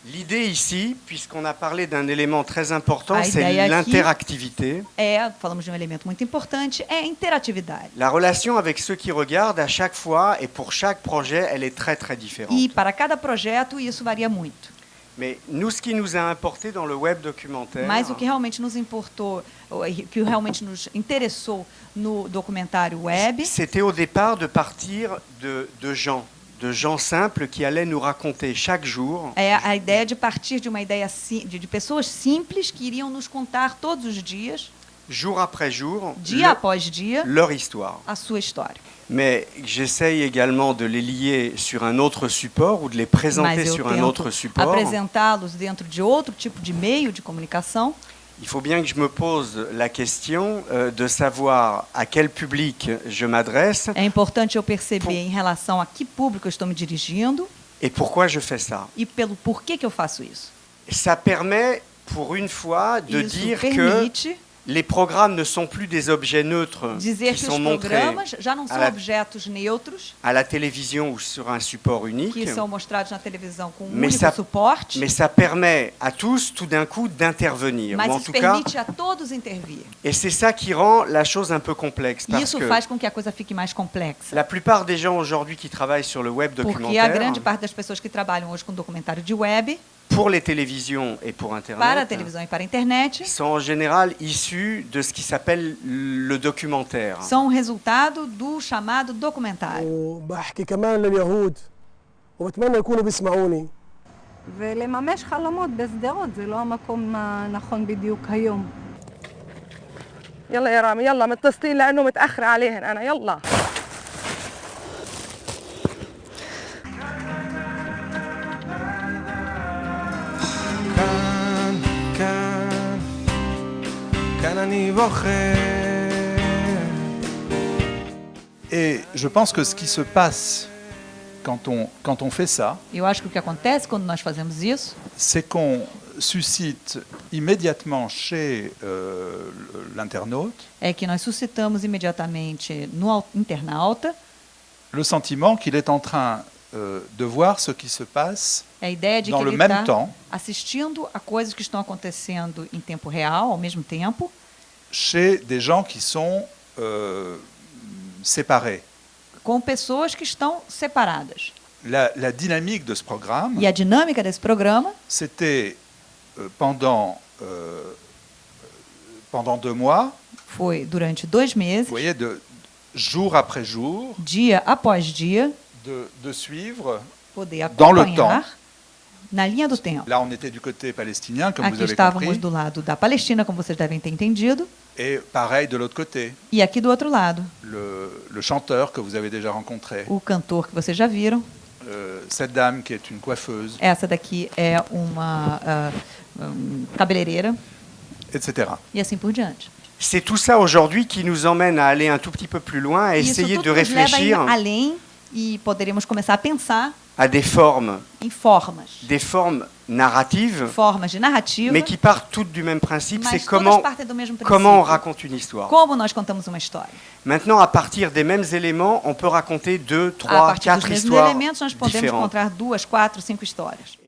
L'idée ici, puisqu'on a parlé d'un élément très important, A c'est ideia aqui l'interactivité. falamos de um elemento muito importante, é a interatividade. La relation avec ceux qui regardent, à chaque fois et pour chaque projet, elle est très très différente. E para cada projeto isso varia muito. Mais nous, ce qui nous a importé dans le web documentaire, Mas o que realmente nos importou, o que realmente nos interessou no documentário web, c'était au départ de partir de gens simples qui allaient nous raconter chaque jour é a ideia de partir de uma ideia de pessoas simples que iriam nos contar todos os dias, jour après jour, dia após dia, leur histoire. a sua história. Mais j'essaye également de les lier sur un autre support ou de les présenter Mas eu sur un tento autre support. apresentá-los dentro de outro tipo de meio de comunicação. Il faut bien que je me pose la question de savoir à quel public je m'adresse É importante eu perceber em relação a que público eu estou me dirigindo et pourquoi je fais ça. e pelo porquê que eu faço isso. Ça permet, pour une fois, de Isso dire que permite les programmes ne sont plus des objets neutres dizer qui que sont os montrés programas já não são la- objetos neutros à la télévision ou sur un support unique, que são mostrados na televisão com um Mais único ça- suporte, mais ça permet à tous, tout d'un coup, d'intervenir. mas Ou en isso tout cas, permite a todos intervir. et c'est ça qui rend la chose un peu complexe. E Parce isso que faz com que a coisa fique mais complexa. la plupart des gens aujourd'hui qui travaillent sur le web Porque a documentaire, grande parte das pessoas que trabalham hoje com documentário de web, pour les télévisions et pour para a Internet, televisão e para a internet, sont en général issus de ce qui s'appelle le documentaire. são resultado do chamado documentário. وبحكي كمان لليهود وبتمنى يكونوا بيسمعوني. ולממש חלומות בשדרות, זה לא המקום הנכון בדיוק היום. يلا يا رامي يلا متصلين لانه متاخر عليهن انا يلا Et je pense que ce qui se passe quand on fait ça, Eu acho que o que acontece quando nós fazemos isso c'est qu'on suscite immédiatement chez l'internaute é que nós suscitamos imediatamente no internauta le sentiment qu'il est en train de voir ce qui se passe a ideia de dans que le ele même está temps assistindo a coisas que estão acontecendo em tempo real, ao mesmo tempo, chez des gens qui sont séparés. com pessoas que estão separadas. La dynamique de ce programme, E a dinâmica desse programa c'était pendant 2 mois, foi durante 2 meses, vous voyez, de jour après jour, dia após dia, de suivre. poder Dans le acompanhar na linha do tempo. Là, on était du côté palestinien, comme vous Aqui avez estávamos compris, do lado da Palestina, como vocês devem ter entendido, et pareil de l'autre côté, e aqui do outro lado, le chanteur que vous avez déjà rencontré, o cantor que vocês já viram. cette dame qui est une coiffeuse, Essa daqui é uma cabeleireira etc. e assim por diante. C'est tout ça aujourd'hui qui nous emmène à aller un tout petit peu plus loin, à Isso essayer tudo de nos leva a ir réfléchir além e poderíamos começar a pensar à des formes narratives, formas de narrativa, mais qui partent toutes du même principe, mas c'est todas partem do mesmo princípio. comment on raconte une histoire. Como nós contamos uma história. Maintenant, à partir des mêmes éléments, on peut raconter 2, A 3, partir dos 4 mesmos histoires elementos, nós podemos différentes. encontrar 2, 4, 5 histórias.